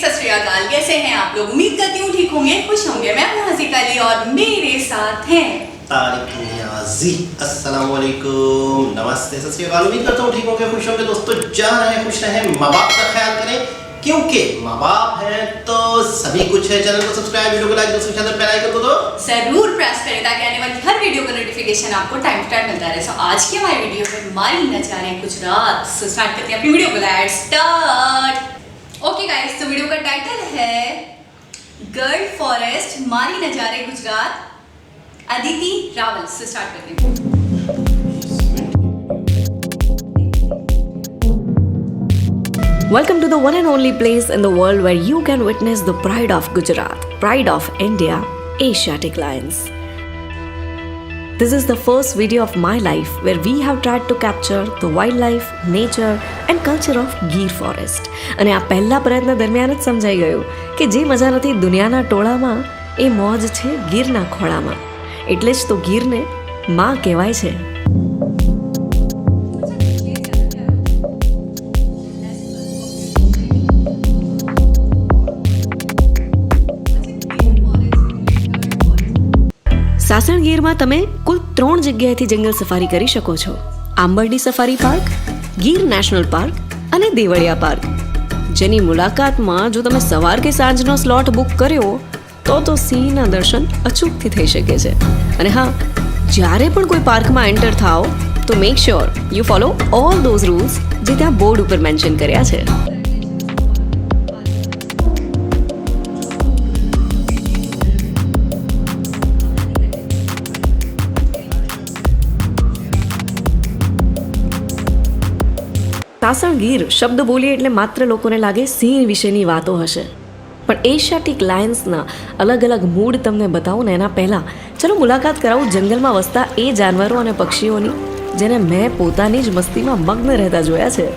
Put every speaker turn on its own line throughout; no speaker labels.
सत श्री अकाल। कैसे हैं आप लोग? उम्मीद करती हूँ ठीक होंगे, खुश होंगे। मैं हूँ हसीका अली और मेरे साथ हैं
तारिक नियाजी। अस्सलाम वालेकुम, नमस्ते, सत श्री अकाल। उम्मीद करता हूँ ठीक होंगे, खुश होंगे। दोस्तों जान रहे खुश रहें, माँ बाप का ख्याल करें, क्योंकि माँ बाप हैं तो सभी कुछ है। चैनल को सब्सक्राइब, वीडियो को लाइक, दोस्तों के बेल आइकन को तो
जरूर प्रेस करें ताकि आने वाली हर वीडियो का नोटिफिकेशन आपको टाइम टू टाइम मिलता रहे। सो आज की हमारी वीडियो में मारी नजारे गुजरात। सो स्टार्ट करते हैं अपनी वीडियो को। Let's start. ओके गाइस, तो वीडियो का टाइटल है गर्ल फॉरेस्ट मारी नजारे गुजरात, अदिति रावल। से स्टार्ट करते हैं।
Welcome to the one and only place in the world where you can witness the pride of Gujarat, pride of India, Asiatic Lions. This is the first video of my life where we have tried to capture the wildlife, nature and culture of Gir forest. અને આ પહેલા પ્રયત્ન દરમિયાન જ સમજાઈ ગયું કે જે મજા નથી દુનિયાના ટોળામાં એ મોજ છે ગીરના ખોળામાં. એટલે જ તો ગીરને માં કહેવાય છે. સાસણ ગીરમાં તમે કુલ 3 જગ્યાએથી જંગલ સફારી કરી શકો છો. Ambardi safari park, Gir national park અને દેવળિયા પાર્ક. જેની મુલાકાતમાં જો તમે સવાર કે સાંજનો સ્લોટ બુક કર્યો તો સિંહના દર્શન અચૂકથી થઈ શકે છે. અને હા, જ્યારે પણ કોઈ પાર્કમાં એન્ટર થાઓ તો make sure you follow all those rules જે ત્યાં બોર્ડ ઉપર મેન્શન કર્યા છે. સાસણ ગીર શબ્દ બોલીએ એટલે માત્ર લોકોને લાગે સિંહ વિશેની વાતો હશે, પણ એશિયાટિક લાયન્સના અલગ અલગ મૂડ તમને બતાવું ને એના પહેલાં ચલો મુલાકાત કરાવું જંગલમાં વસતા એ જાનવરો અને પક્ષીઓની જેને મેં પોતાની જ મસ્તીમાં મગ્ન રહેતા જોયા છે.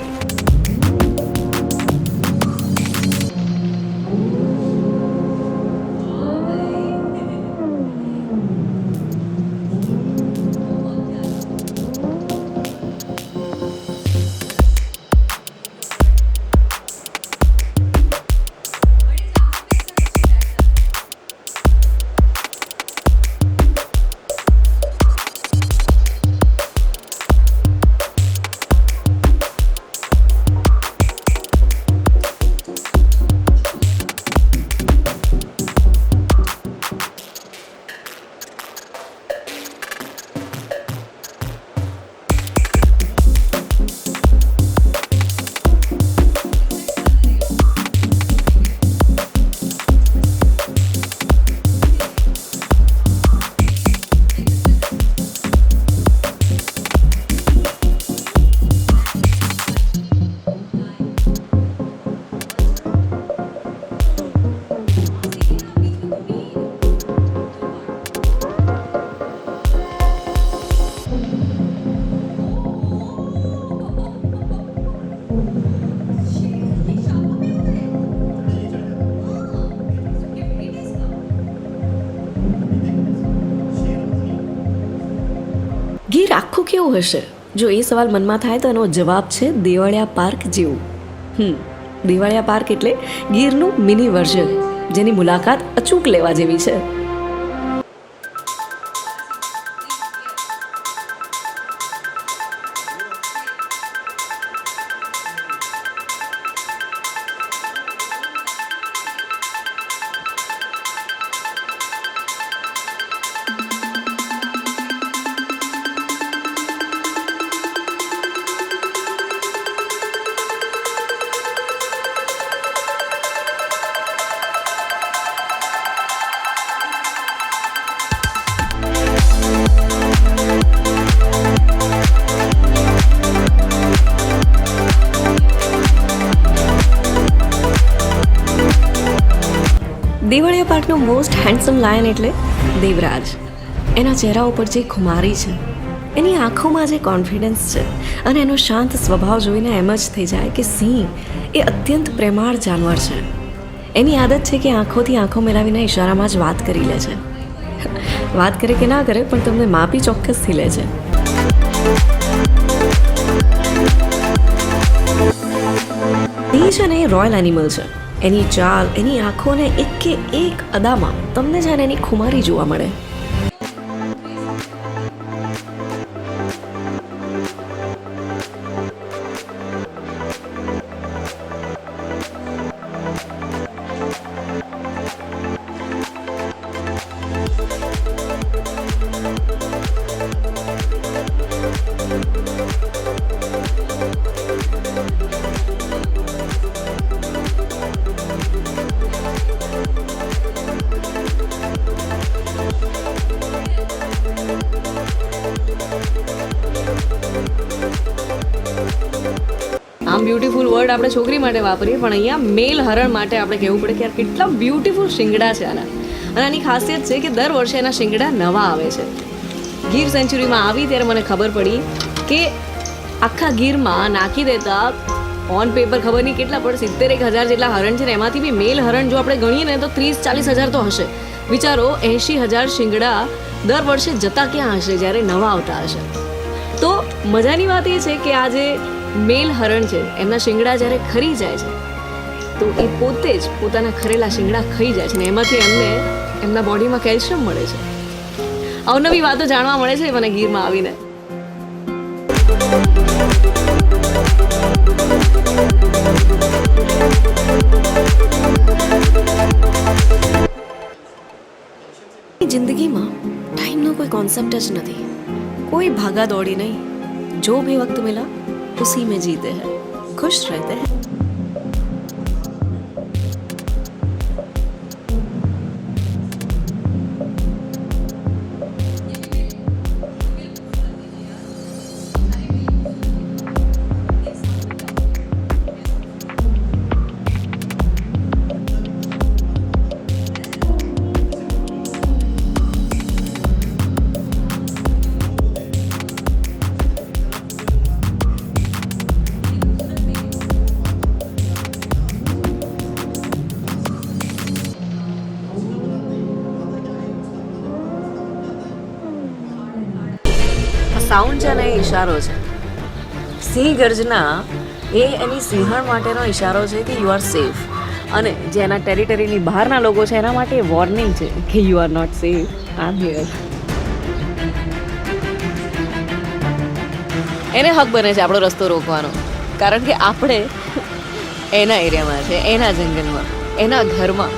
ગીર આખું કેવું હશે? જો એ સવાલ મનમાં થાય તો એનો જવાબ છે દેવળિયા પાર્ક જેવું. દેવળિયા પાર્ક એટલે ગીરનું મિની વર્ઝન જેની મુલાકાત અચૂક લેવા જેવી છે. દેવળિયા પાર્કનો મોસ્ટ હેન્ડસમ લાયન એટલે દેવરાજ. એના ચહેરા ઉપર જે ખુમારી છે, એની આંખોમાં જે કોન્ફિડન્સ છે અને એનો શાંત સ્વભાવ જોઈને એમ જ થઈ જાય કે સિંહ એ અત્યંત પ્રેમાળ જાનવર છે. એની આદત છે કે આંખોથી આંખો મિલાવીને ઇશારામાં જ વાત કરી લે છે. વાત કરે કે ના કરે પણ તમને માપી ચોક્કસથી લે છે. સિંહ છે ને એ રોયલ એનિમલ છે. એની ચાલ, એની આંખોને એક કે એક અદામાં તમને જાણે એની ખુમારી જોવા મળે. આમ બ્યુટીફુલ વર્ડ આપણે છોકરી માટે વાપરીએ, પણ અહીંયા મેલ હરણ માટે આપણે કહેવું પડે કે યાર કેટલા બ્યુટીફુલ શિંગડા છે આના. અને આની ખાસિયત છે કે દર વર્ષે એના શિંગડા નવા આવે છે. ગીર સેન્ચુરીમાં આવી ત્યારે મને ખબર પડી કે આખા ગીરમાં નાખી દેતા ઓન પેપર ખબર નહીં કેટલા પણ 70,000 જેટલા હરણ છે ને એમાંથી બી મેલ હરણ જો આપણે ગણીએ ને તો 30-40 હજાર તો હશે. વિચારો 80,000 શિંગડા દર વર્ષે જતા ક્યાં હશે જ્યારે નવા આવતા હશે. તો મજાની વાત એ છે કે આ જે મેલ હરણ છે એમના શિંગડા જ્યારે ખરી જાય છે તો એ પોતે જ પોતાના ખરેલા શિંગડા ખાઈ જાય છે ને એમાંથી એમને એમના બોડીમાં કેલ્શિયમ મળે છે. અવનવી વાતો જાણવા મળે છે મને ગીરમાં આવીને. જિંદગીમાં ટાઈમનો કોઈ કોન્સેપ્ટ જ નથી, કોઈ ભાગા દौड़ी नहीं. जो भी वक्त मिला उसी में जीते हैं, खुश रहते हैं. સાઉન્ડ છે ને એ ઈશારો છે. સિંહ ગર્જના એ એની સિંહણ માટેનો ઈશારો છે કે યુ આર સેફ, અને જે એના ટેરિટરીની બહારના લોકો છે એના માટે વોર્નિંગ છે કે you are not safe, I am here. એને હક બને છે આપણો રસ્તો રોકવાનો, કારણ કે આપણે એના એરિયામાં છે, એના જંગલમાં, એના ઘરમાં.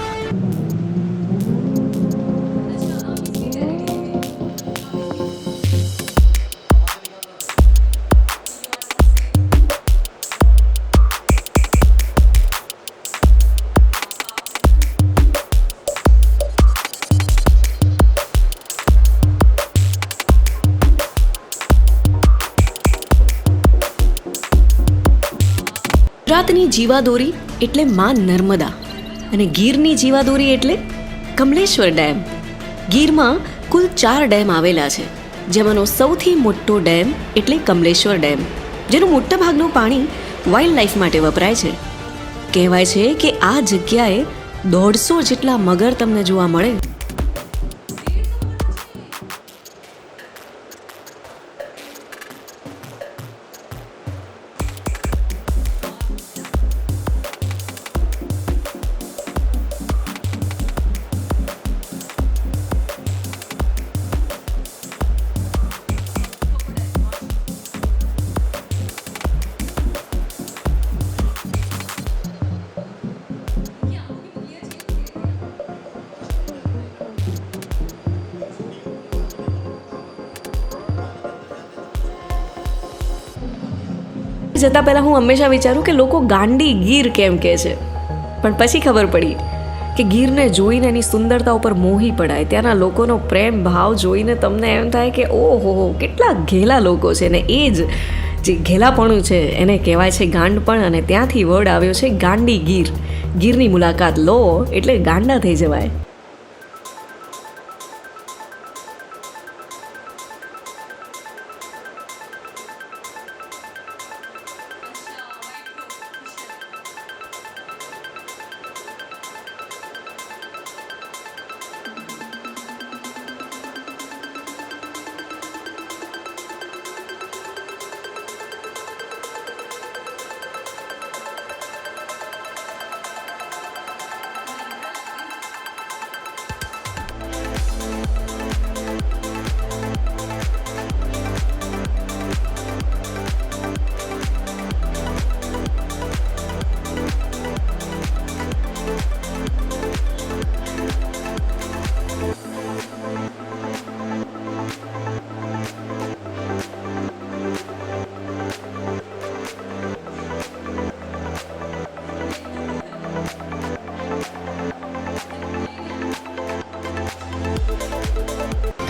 ગુજરાતની જીવાદોરી એટલે માં નર્મદા અને ગીરની જીવાદોરી એટલે કમલેશ્વર ડેમ. ગીરમાં કુલ 4 ડેમ આવેલા છે, જેમાંનો સૌથી મોટો ડેમ એટલે કમલેશ્વર ડેમ, જેનું મોટા ભાગનું પાણી વાઇલ્ડ લાઈફ માટે વપરાય છે. કહેવાય છે કે આ જગ્યાએ 150 જેટલા મગર તમને જોવા મળે. જતાં પહેલાં હું હંમેશા વિચારું કે લોકો ગાંડી ગીર કેમ કહે છે, પણ પછી ખબર પડી કે ગીરને જોઈને એની સુંદરતા ઉપર મોહી પડાય. ત્યાંના લોકોનો પ્રેમ ભાવ જોઈને તમને એમ થાય કે ઓહો કેટલા ઘેલા લોકો છે, ને એ જ જે ઘેલાપણું છે એને કહેવાય છે ગાંડપણ, અને ત્યાંથી વર્ડ આવ્યો છે ગાંડી ગીર. ગીરની મુલાકાત લો એટલે ગાંડા થઈ જવાય.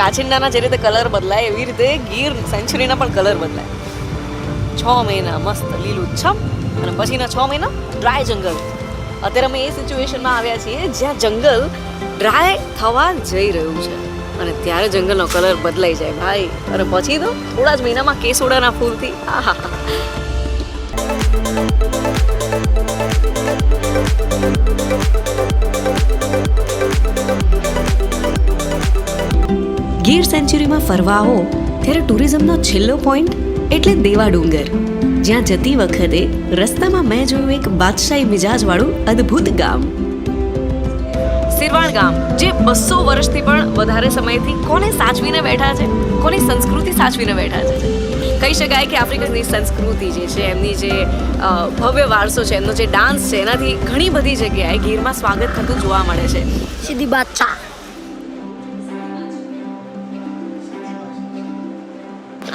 કાચિંડાના જે રીતે કલર બદલાય એવી રીતે ગીર સેન્ચુરીના પણ કલર બદલાય. 6 મહિના મસ્ત લીલુંછમ અને પછીના 6 મહિના ડ્રાય જંગલ. અત્યારે અમે એ સિચ્યુએશનમાં આવ્યા છીએ જ્યાં જંગલ ડ્રાય થવા જઈ રહ્યું છે અને ત્યારે જંગલનો કલર બદલાઈ જાય ભાઈ. અને પછી તો થોડા જ મહિનામાં કેસોડાના ફૂલથી આહા. ગીર સેન્ચુરીમાં ફરવા આવો ત્યારે ટુરિઝમનો છેલ્લો પોઈન્ટ એટલે દેવા ડુંગર, જ્યાં જતી વખતે રસ્તામાં મેં જોયું એક બાદશાહી મિજાજવાળું અદ્ભુત ગામ. સિરવાણ ગામ જે 200 વર્ષથી પણ વધારે સમયથી કોને સાચવીને બેઠા છે, કોની સંસ્કૃતિ સાચવીને બેઠા છે. કહી શકાય કે આફ્રિકનની સંસ્કૃતિ જે છે, એમની જે ભવ્ય વારસો છે, એમનો જે ડાન્સ છે, એનાથી ઘણી બધી જગ્યાએ ગીરમાં સ્વાગત થતું જોવા મળે છે.
સીધી બાદશાહ.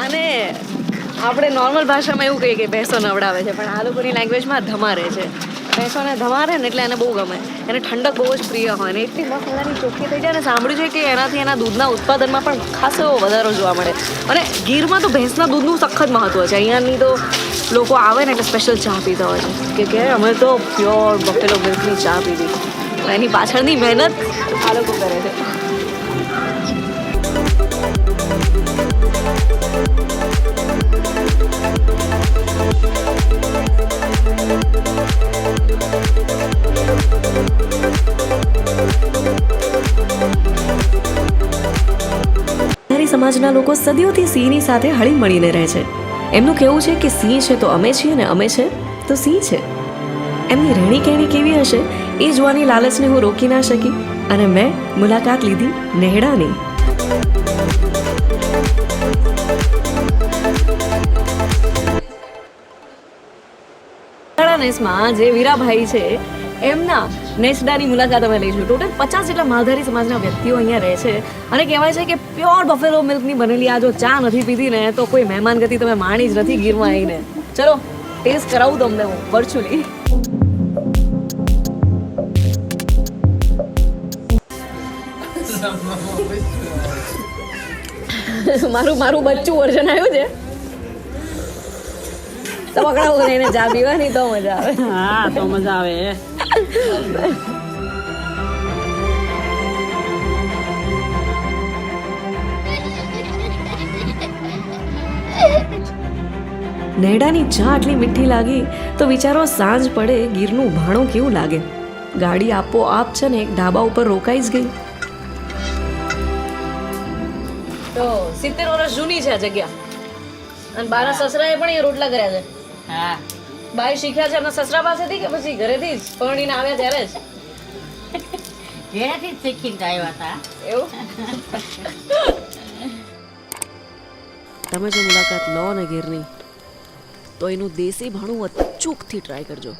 અને આપણે નોર્મલ ભાષામાં એવું કહીએ કે ભેંસો નવડાવે છે, પણ આ લોકોની લેંગ્વેજમાં ધમારે છે. ભેંસોને ધમારે ને એટલે એને બહુ ગમે, એને ઠંડક બહુ જ પ્રિય હોય ને એટલી મસ્ત મજાની ચોખ્ખી થઈ જાય. અને સાંભળ્યું છે કે એનાથી એના દૂધના ઉત્પાદનમાં પણ ખાસો એવો વધારો જોવા મળે. અને ગીરમાં તો ભેંસના દૂધનું સખત મહત્વ છે. અહીંયાની તો લોકો આવે ને એટલે સ્પેશિયલ ચા પીતા હોય છે કે અમે તો પ્યોર બફેલો મિલ્કની ચા પીધી. એની પાછળની મહેનત આ લોકો કરે છે. સમાજના લોકો સદીઓથી સિંહની સાથે હળી મળીને રહે છે. એમનું કહેવું છે કે સિંહ છે તો અમે છીએ ને અમે છે તો સિંહ છે. એમની રહેણી કહેણી કેવી હશે એ જોવાની લાલચને હું રોકી ના શકી અને મેં મુલાકાત લીધી નેહડાની. નેસમાં જે વીરાભાઈ છે એમના નેસડાની મુલાકાત અમે લઈશું. ટોટલ 50 જેટલા માલધારી સમાજના વ્યક્તિઓ અહીંયા રહે છે અને કહેવાય છે કે પ્યોર બફેલો મિલ્કની બનેલી આ જો ચા નથી પીધી ને તો કોઈ મહેમાન ગતિ તમે માણી જ નથી ગીરમાં આવીને. ચલો ટેસ્ટ કરાવું તમને હું વર્ચ્યુઅલી. મારું બચ્ચું વર્ઝન આવ્યું છે. તો પકડાવું ને એને ચા પીવાની તો મજા આવે.
હા તો મજા આવે.
નેહડાની ચા આટલી મીઠી લાગી તો વિચારો સાંજ પડે ગીરનું ભાણું કેવું લાગે. ગાડી આપોઆપ છે ને એક ઢાબા ઉપર રોકાઈ જ ગઈ. તો 70 વર્ષ જૂની છે આ જગ્યા અને બારા સસરાએ પણ એ રોટલા કર્યા છે.
હા
બાઈ શીખ્યા છે એમના સસરા પાસેથી કે પછી ઘરેથી જ પરણીને આવ્યા ત્યારે જ?
ઘરેથી જ શીખીને આવ્યા હતા.
એવું તમે જો મુલાકાત લો ને ગીરની તો એનું દેશી ભાણું અચૂકથી ટ્રાય કરજો.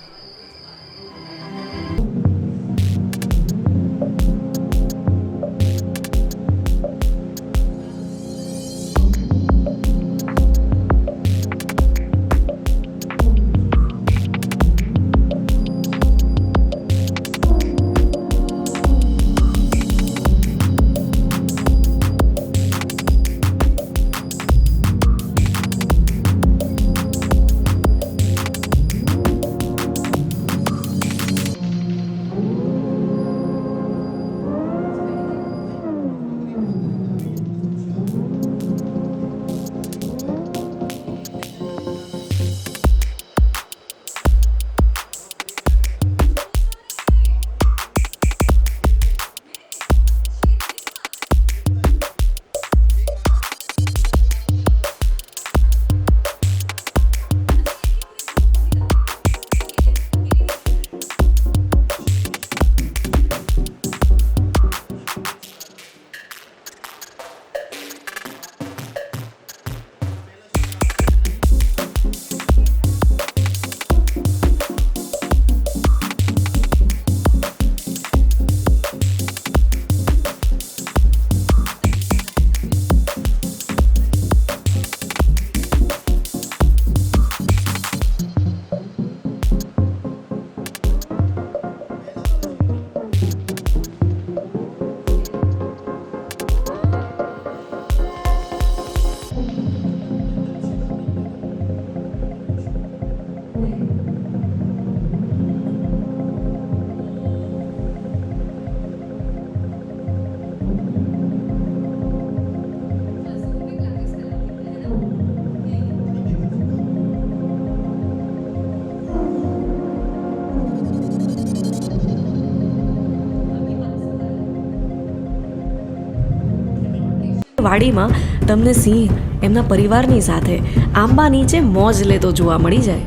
વાડીમાં તમને સિંહ એમના પરિવારની સાથે આંબા નીચે મોજ લેતો જોવા મળી જાય.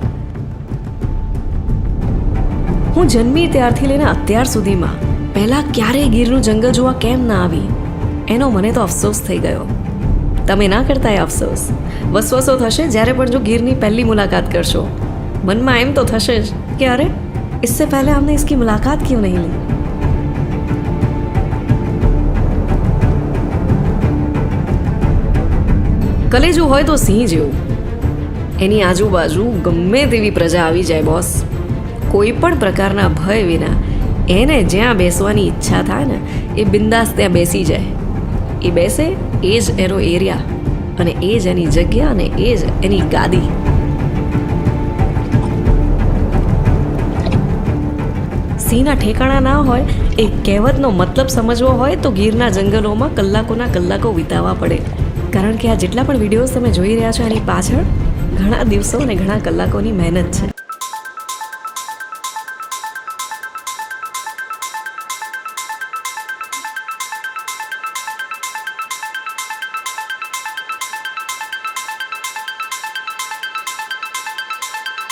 હું જન્મી ત્યારથી લઈને અત્યાર સુધીમાં પહેલાં ક્યારેય ગીરનું જંગલ જોવા કેમ ના આવી એનો મને તો અફસોસ થઈ ગયો. તમે ના કરતા એ અફસોસ? વસવસો થશે જ્યારે પણ જો ગીરની પહેલી મુલાકાત કરશો. મનમાં એમ તો થશે જ કે અરે इससे पहले हमने इसकी मुलाकात क्यों नहीं ली. કલેજું હોય તો સિંહ જેવું. એની આજુબાજુ ગમે તેવી પ્રજા આવી જાય બોસ, કોઈ પણ પ્રકારના ભય વિના એને જ્યાં બેસવાની ઈચ્છા થાય ને એ બિંદાસ ત્યાં બેસી જાય. એ બેસે એ જ એનો એરિયા અને એ જ એની જગ્યા અને એ જ એની ગાદી. સિંહના ઠેકાણા ના હોય એ કહેવતનો મતલબ સમજવો હોય તો ગીરના જંગલોમાં કલાકોના કલાકો વિતાવવા પડે. કારણ કે આ જેટલા પણ વિડીયોઝ તમે જોઈ રહ્યા છો એની પાછળ ઘણા દિવસો અને ઘણા કલાકોની મહેનત છે.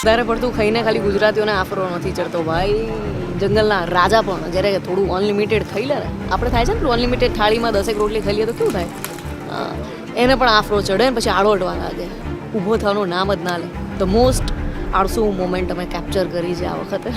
વધારે પડતું ખાઈને ખાલી ગુજરાતીઓને આફરો નથી ચડતો ભાઈ. જંગલના રાજા પણ જ્યારે થોડું અનલિમિટેડ ખાઈ લે ને, આપણે થાય છે ને અનલિમિટેડ થાળીમાં 10 રોટલી ખાઈ લઈએ તો કેવું થાય, એને પણ આફરો ચડે ને પછી આડોટવા લાગે. ઊભો થવાનું નામ જ ના લે. ધ મોસ્ટ આળસુ મોમેન્ટ અમે કેપ્ચર કરી છે આ વખતે.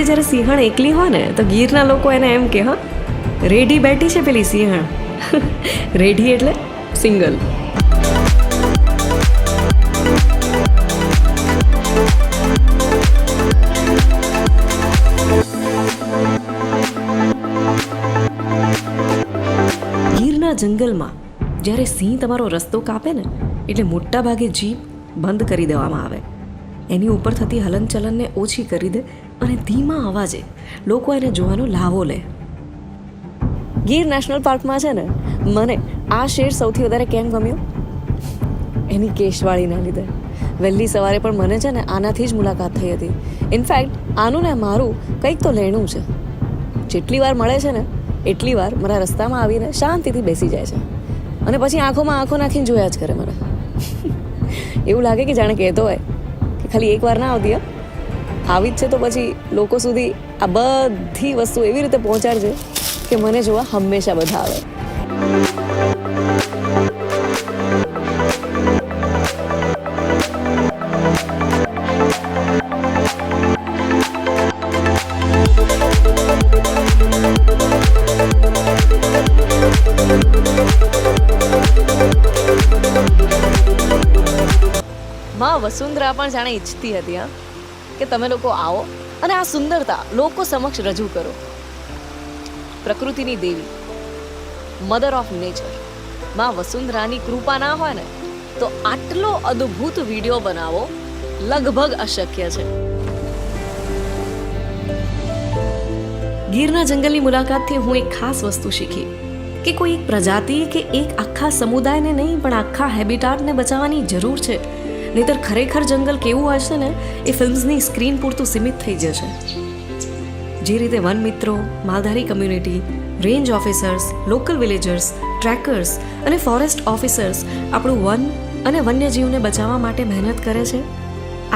જ્યારે સિંહણ એકલી હોય ને તો ગીરના લોકો એને એમ કે હા રેઢી બેઠી છે પેલી સિંહણ. રેઢી એટલે સિંગલ. ગીરના જંગલમાં જ્યારે સિંહ તમારો રસ્તો કાપે ને એટલે મોટા ભાગે જીપ બંધ કરી દેવામાં આવે. એની ઉપર થતી હલનચલનને ઓછી કરી દે અને ધીમા અવાજે લોકો એને જોવાનો લાવો લે. ગીર નેશનલ પાર્કમાં છે ને મને આ શેર સૌથી વધારે કેમ ગમ્યો? એની કેશવાળીના લીધે. વહેલી સવારે પણ મને છે ને આનાથી જ મુલાકાત થઈ હતી. ઇનફેક્ટ આનું ને મારું કંઈક તો લેણું છે. જેટલી વાર મળે છે ને એટલી વાર મારા રસ્તામાં આવીને શાંતિથી બેસી જાય છે અને પછી આંખોમાં આંખો નાખીને જોયા જ કરે મને. એવું લાગે કે જાણે કહેતો હોય કે ખાલી એકવાર ના આવતી, આવી જ છે તો પછી લોકો સુધી આ બધી વસ્તુ એવી રીતે પહોંચાડજે કે મને જોવા હંમેશા બધા આવે. માં વસુંધરા પણ જાણે ઈચ્છતી હતી કે તમે લોકો આવો અને આ સુંદરતા લોકો સમક્ષ રજૂ કરો. પ્રકૃતિની દેવી, મધર ઓફ નેચર માં વસુંધરાની કૃપા ના હોય ને તો આટલો અદ્ભુત વિડીયો બનાવવો લગભગ અશક્ય છે. ગીરના જંગલની મુલાકાતથી હું એક ખાસ વસ્તુ શીખી કે કોઈ એક પ્રજાતિ કે એક આખા સમુદાયને નહીં પણ આખા હેબિટાટને બચાવવાની જરૂર છે. નહીંતર ખરેખર જંગલ કેવું હશે ને એ ફિલ્મ્સની સ્ક્રીન પૂરતું સીમિત થઈ જશે. જે રીતે વન મિત્રો, Maldhari community, range officers, local villagers, trackers અને ફોરેસ્ટ ઓફિસર્સ આપણું વન અને વન્યજીવને બચાવવા માટે મહેનત કરે છે,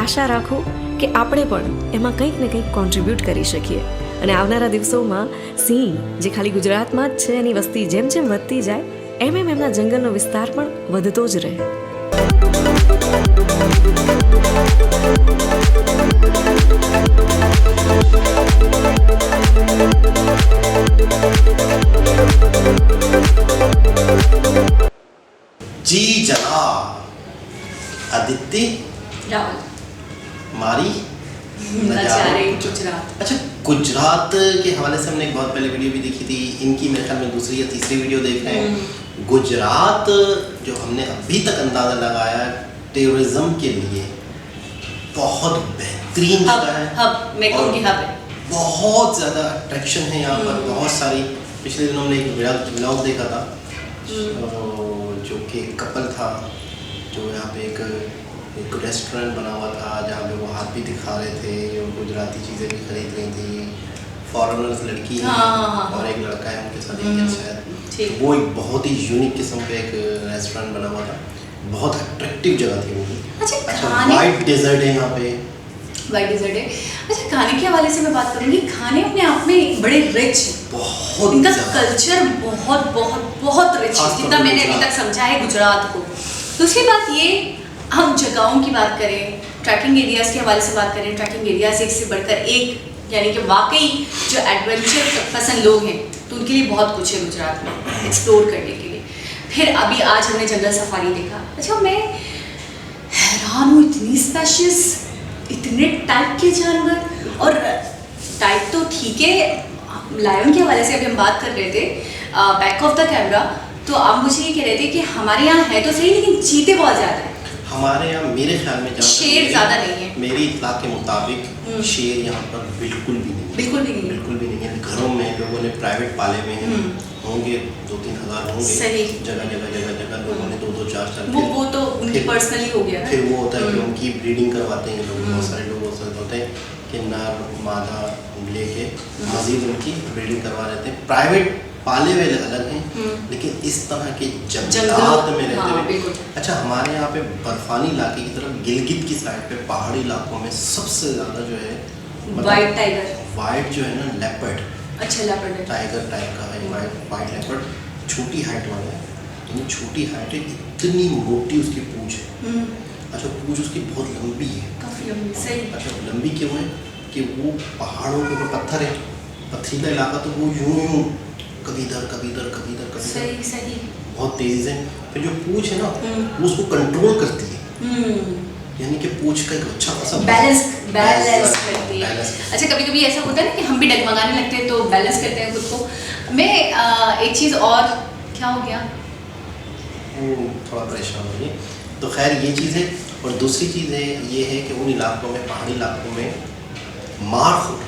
આશા રાખું કે આપણે પણ એમાં કંઈક ને કંઈક કોન્ટ્રીબ્યુટ કરી શકીએ. અને આવનારા દિવસોમાં સિંહ જે ખાલી ગુજરાતમાં જ છે એની વસ્તી જેમ જેમ વધતી જાય એમ એમ એમના જંગલનો વિસ્તાર પણ વધતો જ રહે.
जी जनाब. आदित्य
राहुल
मारी
नजारे गुजरात.
अच्छा, गुजरात के हवाले से हमने एक बहुत पहले वीडियो भी देखी थी. इनकी मेरे ख्याल में दूसरी या तीसरी वीडियो देख रहे हैं. गुजरात जो हमने अभी तक अंदाज़ा लगाया टेररिज्म के लिए बहुत बेहतरीन
हब
जगह है।
हब मैं कहूँगी हब है।
बहुत ज़्यादा अट्रैक्शन है यहाँ पर, बहुत सारी। पिछले दिनों हमने एक व्लॉग देखा था, जो कि कपल था, जो यहाँ पे एक रेस्टोरेंट बना हुआ था जहाँ पे वो हाथ भी दिखा रहे थे और गुजराती चीज़ें भी खरीद रही थी। फॉरेनर्स लड़की है और एक लड़का है उनके साथ एक शायद। वो एक बहुत ही यूनिक किस्म का एक रेस्टोरेंट बना हुआ था, बहुत अट्रैक्टिव जगह थी वो। अच्छा, वाइट डेजर्ट है यहाँ पे,
वाइट डेजर्ट है। अच्छा, खाने के हवाले से मैं बात करूँगी, खाने अपने आप में बड़े रिच,
बहुत
इनका कल्चर बहुत बहुत बहुत रिच है, जितना मैंने अभी तक समझा है गुजरात को। दूसरी बात ये, हम जगहों की बात करें, ट्रैकिंग एरियाज़ के हवाले से बात करें, ट्रैकिंग एरियाज एक से बढ़कर एक, यानी कि वाकई जो एडवेंचर पसंद लोग हैं तो उनके लिए बहुत कुछ है गुजरात में एक्सप्लोर करने के लिए। फिर अभी आज हमने जंगल सफारी देखा। अच्छा, मैं हैरान हूँ, इतनी स्पेशियस, इतने टाइप के जानवर। और टाइप तो ठीक है, लायन के हवाले से अभी हम बात कर रहे थे बैक ऑफ द कैमरा, तो आप मुझे ये कह रहे थे कि हमारे यहाँ है तो सही, लेकिन चीते बहुत ज़्यादा है
हमारे यहाँ। मेरे ख्याल में
शेर ज़्यादा नहीं है।
मेरी इत्तला के मुताबिक शेर यहाँ पर बिल्कुल भी नहीं है,
बिल्कुल भी नहीं,
बिल्कुल भी नहीं है। घरों में लोगों ने प्राइवेट पाले हुए हैं, होंगे 2-3 हज़ार होंगे।
सही।
जगह जगह जगह जगह लोगों ने 2-2 4-4।
वो तो उनकी पर्सनली हो गया।
फिर वो होता है कि उनकी ब्रीडिंग करवाते हैं लोग, बहुत सारे लोग होते हैं कि नर मादा लेके मजीद उनकी ब्रीडिंग करवा लेते हैं। प्राइवेट पाले हुए अलग हैं, लेकिन इस तरह के जंगलात में रहते हुए। अच्छा, हमारे यहाँ पे बर्फानी इलाके की तरफ गिलगित की साइड पे पहाड़ी इलाकों में सबसे ज़्यादा जो है
वाइट टाइगर,
वाइट जो है ना लेपर्ड,
अच्छा लेपर्ड
टाइगर टाइप का है वाइट लेपर्ड, छोटी हाइट वाला है। इतनी छोटी हाइट है, इतनी मोटी उसकी पूंछ है। अच्छा, पूंछ उसकी बहुत लंबी है,
काफ़ी लंबी। सही।
अच्छा, लंबी क्यों है कि वो पहाड़ों के ऊपर पत्थर है, पथरीला इलाका, तो वो यूं कभी इधर कभी इधर कभी इधर कभी इधर,
सही सही,
बहुत तेजी से। फिर जो पूंछ है ना, वो उसको कंट्रोल करती है, यानी कि पूंछ का एक अच्छा खासा
बैलेंस करती है। अच्छा, कभी कभी ऐसा होता है ना कि हम भी डगमगाने लगते हैं तो बैलेंस करते हैं खुद को। मैं एक चीज़ और, क्या हो गया,
थोड़ा परेशान हो गई। तो खैर ये चीज़ है। और दूसरी चीज़ है ये है कि उन इलाकों में, पहाड़ी इलाकों में मारखोर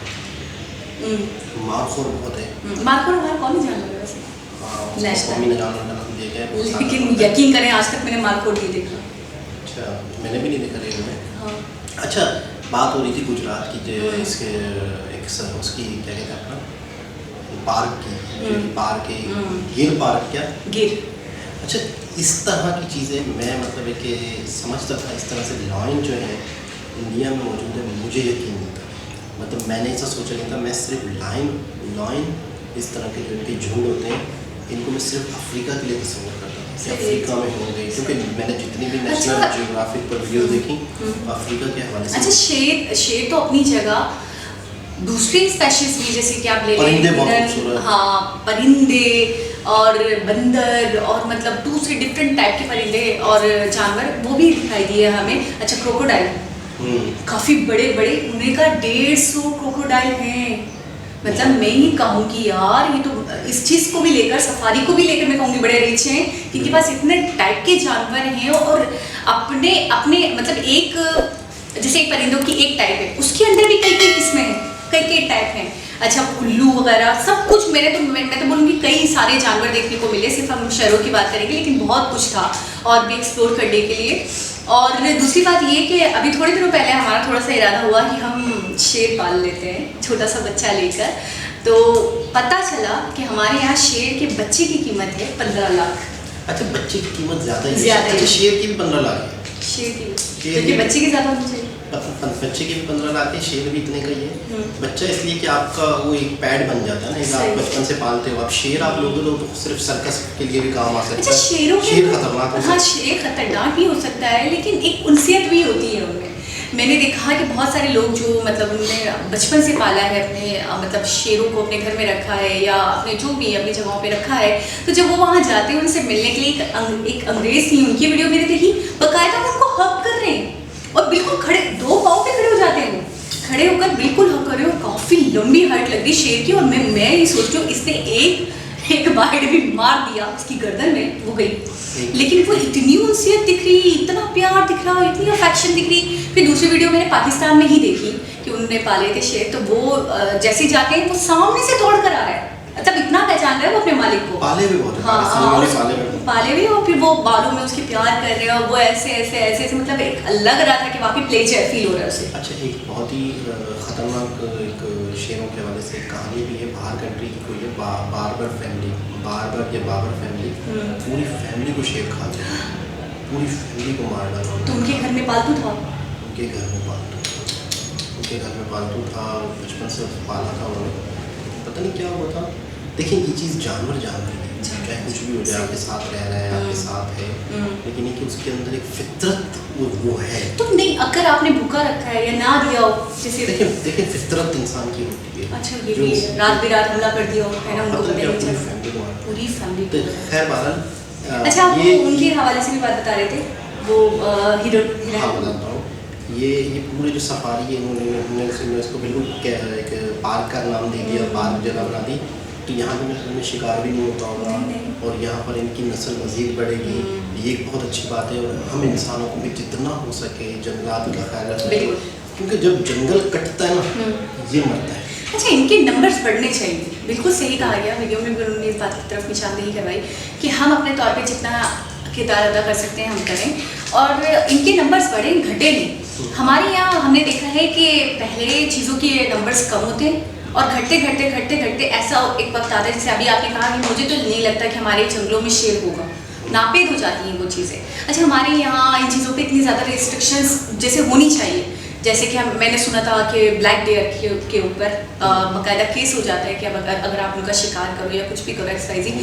बहुत है।
मारखोर हमारा कौन जानवर है वैसे? लेकिन यकीन करें आज तक मैंने मारखोर नहीं देखा।
अच्छा, मैंने भी नहीं देखा रियल में। अच्छा, बात हो रही थी गुजरात की, जो इसके एक उसकी क्या कहते हैं अपना पार्क की, पार्क है गिर पार्क, क्या
गिर।
अच्छा, इस तरह की चीज़ें मैं मतलब है कि समझता था, इस तरह से लायन जो है इंडिया में मौजूद है, मुझे यकीन नहीं था। मतलब मैंने ऐसा सोचा नहीं था। मैं सिर्फ लायन इस तरह के जो इनके झुंड होते हैं, इनको मैं सिर्फ अफ्रीका के लिए तस्वीर करता था कि अफ्रीका में होंगे, क्योंकि मैंने जितनी भी नेशनल जियोग्राफिक पर वीडियो देखी अफ्रीका के हवाले से।
अच्छा, शेर तो अपनी जगह, दूसरी स्पेशीज भी जैसे कि आप ले
लें,
हाँ, परिंदे और बंदर और मतलब दूसरे डिफरेंट टाइप के परिंदे और जानवर वो भी दिखाई दिए हमें। अच्छा, क्रोकोडाइल, काफ़ी बड़े बड़े, उन्हें का 150 क्रोकोडाइल हैं। मतलब मैं ही कहूँगी यार, ये तो इस चीज़ को भी लेकर, सफारी को भी लेकर मैं कहूँगी बड़े रिच हैं, क्योंकि पास इतने टाइप के जानवर हैं और अपने अपने मतलब एक, जैसे एक परिंदों की एक टाइप है, उसके अंदर भी कई कई किस्में हैं, कई टाइप हैं। अच्छा, उल्लू वगैरह सब कुछ, मैं तो बोलूँगी कई सारे जानवर देखने को मिले। सिर्फ हम शहरों की बात करेंगे, लेकिन बहुत कुछ था और भी एक्सप्लोर करने के लिए। और दूसरी बात ये कि अभी थोड़े दिनों पहले हमारा थोड़ा सा इरादा हुआ कि हम शेर पाल लेते हैं, छोटा सा बच्चा लेकर। तो पता चला कि हमारे यहाँ शेर के बच्चे की कीमत है 15 लाख।
अच्छा, बच्चे की कीमत ज़्यादा है?
ज़्यादा है।
शेर की भी 15 लाख है?
शेर की बच्चे की ज़्यादा होनी चाहिए।
बच्चे की भी 15 लाख है, शेर भी इतने का ही है। बच्चा इसलिए कि आपका वो एक पैड बन जाता है ना, आप बचपन से पालते हो। आप शेर आप लोगों तो सिर्फ सर्कस के लिए भी काम आ सकता है।
अच्छा,
शेर खतरनाक हो सकता है।
हाँ, शेर खतरनाक भी हो सकता है, लेकिन एक उनसियत भी होती है उनमें। मैंने देखा कि बहुत सारे लोग जो मतलब उन्होंने बचपन से पाला है अपने मतलब शेरों को अपने घर में रखा है या अपने जो भी अपनी जगहों पे रखा है, तो जब वो वहाँ जाते हैं उनसे मिलने के लिए एक अंग्रेज थी, उनकी वीडियो मैंने देखी, बकायदा वो उनको हक कर रहे हैं और बिल्कुल खड़े, 2 पाँव पे खड़े हो जाते हैं, वो खड़े होकर बिल्कुल हक कर रहे हो। काफ़ी लंबी हाइट लग रही शेर की। और मैं ये सोच रही हूँ, इसने एक बाइट भी मार दिया उसकी गर्दन में, वो गई। लेकिन वो इतनी उनसियत दिख रही, इतना प्यार दिख रहा, इतनी अफेक्शन दिख रही। फिर दूसरी वीडियो मैंने पाकिस्तान में ही देखी कि उन्होंने पाले थे शेर, तो वो जैसे जाके वो सामने से दौड़ कर आ रहा है, मतलब इतना पहचान रहा है वो अपने मालिक को।
पाले भी बहुत है,
हाँ,
पाले भी
पाले भी, और फिर वो बालों में उसके प्यार कर रहे हैं, और वो ऐसे ऐसे ऐसे ऐसे, मतलब एक लग रहा था कि वाकई प्लेजर फील हो रहा है उसे।
अच्छा, एक बहुत ही खतरनाक एक शेरों के हवाले से एक कहानी भी है। बाहर कंट्री की कोई है, बार्बर फैमिली, बाबर फैमिली, पूरी फैमिली को शेर खा गया, पूरी फैमिली को मार डाला।
तो उनके घर में पालतू था?
उनके घर में पालतू था, बचपन से पाला था उन्होंने, पता नहीं क्या हुआ था। देखिए, ये चीज़ जानवर है, चाहे कुछ भी हो जाए, आपके साथ रह रहा है, आपके साथ है, लेकिन ये कि उसके अंदर एक फितरत वो है।
तो नहीं, अगर आपने भूखा रखा है या ना दिया हो, जैसे
देखिए फितरत इंसान की होती है।
अच्छा, ये भी है, रात बिरात हमला कर दिया हो, है ना, उनको पता ही नहीं चला।
फैमिली को मारा।
पूरी फैमिली
तो
को।
खैर बहरहाल,
अच्छा, आप वो उनके हवाले से भी बात बता रहे थे, वो हीरो।
हाँ, बताता हूँ। ये पूरे जो सफारी है, उन्होंने इसको बिल्कुल एक पार्क का नाम दे दिया, पार्क जगह बना दी। तो यहाँ पे में शिकार भी नहीं होता होगा, और यहाँ पर इनकी नस्ल मज़ीद बढ़ेगी, ये एक बहुत अच्छी बात है। और हम इंसानों को भी जितना हो सके जंगलात का ख्याल रखें, क्योंकि जब जंगल कटता है ना, ये मरता है।
अच्छा, इनके नंबर्स बढ़ने चाहिए, बिल्कुल सही कहा गया। वीडियो में भी उन्होंने इस बात की तरफ निशानदेही करवाई कि हम अपने तौर पे जितना किरदार अदा कर सकते हैं हम करें, और इनके नंबर्स बढ़े, घटे नहीं। हमारे यहाँ हमने देखा है कि पहले चीज़ों के नंबर्स कम होते हैं, और घटते घटते ऐसा एक वक्त आता है, जैसे अभी आपने कहा कि मुझे तो नहीं लगता कि हमारे जंगलों में शेर होगा, नापेद हो जाती हैं वो चीज़ें। अच्छा, हमारे यहाँ इन चीज़ों पे इतनी ज़्यादा रिस्ट्रिक्शंस जैसे होनी चाहिए, जैसे कि मैंने सुना था कि ब्लैक डेयर के ऊपर बाकायदा केस हो जाता है कि अब अगर आप उनका शिकार करो या कुछ भी करो, एक्सरसाइजिंग,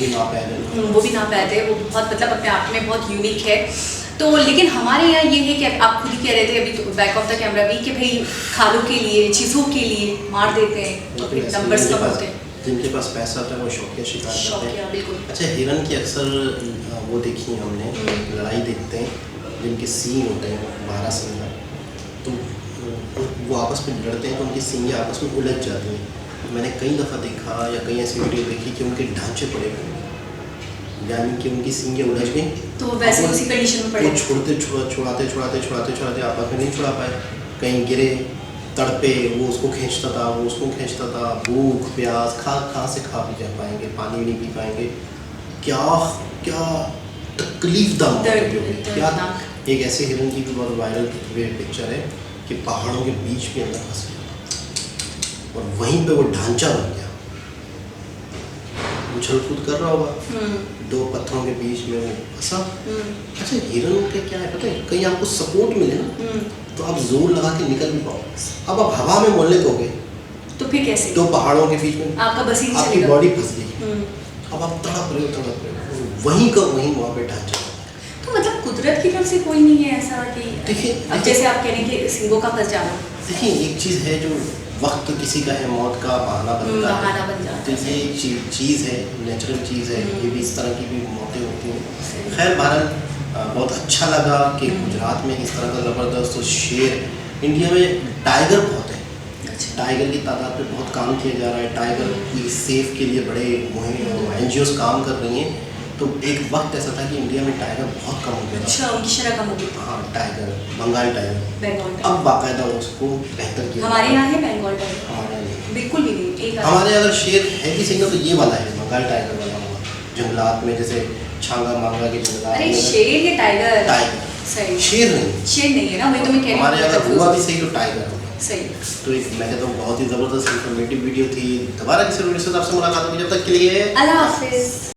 वो भी नापैद है, वो बहुत मतलब अपने आप में बहुत यूनिक है। तो लेकिन हमारे यहाँ ये है कि आप खुद ही कह रहे थे अभी, तो बैक ऑफ द कैमरा भी, कि भाई खालों के लिए, चीज़ों के लिए मार देते हैं, तो फिर नंबर्स कम होते हैं।
जिनके पास पैसा होता है वो शौकिया शिकार करते हैं।
बिल्कुल।
अच्छा, हिरन की अक्सर वो देखी है हमने, लड़ाई देखते हैं, जिनके सींग होते हैं 12 सींग, तो वो आपस में लड़ते हैं, तो उनकी सींगें आपस में उलझ जाती हैं। मैंने कई दफ़ा देखा या कई ऐसी वीडियो देखी कि उनके ढांचे पड़े हुए, यानी कि उनकी सींगें उलझ गई,
तो वैसे उसी कंडीशन में पड़े,
छुड़ाते आपस में नहीं छुड़ा पाए, कहीं गिरे, तड़पे, वो उसको खींचता था, वो उसको खींचता था, भूख प्यास, खा से खा भी जा पाएंगे, पानी भी नहीं पी पाएंगे। क्या तकलीफ दा क्या। एक ऐसे हिरन की भी बहुत वायरल पिक्चर है कि पहाड़ों के बीच में अंदर फंस गया, और वहीं पे वो ढांचा बन गया, उछल कूद कर रहा होगा, 2 पत्थरों के बीच में वो फंसा। अच्छा, हिरन के क्या है पता है, कहीं आपको सपोर्ट मिले ना, तो आप जोर लगा के निकल भी पाओ। अब आप हवा में मोहल्ले हो गए,
तो फिर कैसे?
2 पहाड़ों के बीच में
आपका बसीर
आपकी बॉडी फंस गई, अब आप तड़प रहे हो, वहीं का वहीं वहाँ पे ढांचा।
तो मतलब कुदरत की तरफ से कोई नहीं है ऐसा कि,
देखिए,
अब जैसे आप कह रहे हैं कि सिंगों का फंस जाना।
देखिए, एक चीज़ है जो वक्त किसी का है, मौत का बहाना बनता है, तो ये एक चीज़ है, नेचुरल चीज़ है, ये भी इस तरह की भी मौतें होती हैं। खैर बहरहाल बहुत अच्छा लगा कि गुजरात में इस तरह का ज़बरदस्त शेर, इंडिया में टाइगर बहुत है, टाइगर की तादाद पे बहुत काम किया जा रहा है, टाइगर की सेफ के लिए बड़े मुहिम NGOs काम कर रही हैं। तो एक वक्त ऐसा था कि इंडिया में टाइगर बहुत कम हो गया था।
अच्छा, उनकी शरह कम हो गई।
हाँ, टाइगर, बंगाल टाइगर, अब बाकायदा उसको बेहतर किया।
हमारे यहाँ है बंगाल टाइगर?
हमारे यहाँ
बिल्कुल भी नहीं।
हमारे अगर शेर है भी सही ना, तो ये वाला है, बंगाल टाइगर वाला होगा, जंगलात में जैसे छांगा मांगा के जंगलात।
अरे शेर या टाइगर?
टाइगर
सही,
शेर नहीं,
शेर नहीं है ना, वही तो मैं कह रही हूँ।
हमारे अगर हुआ भी सही तो टाइगर होगा।
सही।
तो एक मैं कहता हूँ बहुत ही ज़बरदस्त इंफॉर्मेटिव वीडियो थी। दोबारा किसी वीडियो से आपसे मुलाकात होगी, जब तक के लिए
अल्लाह हाफिज़।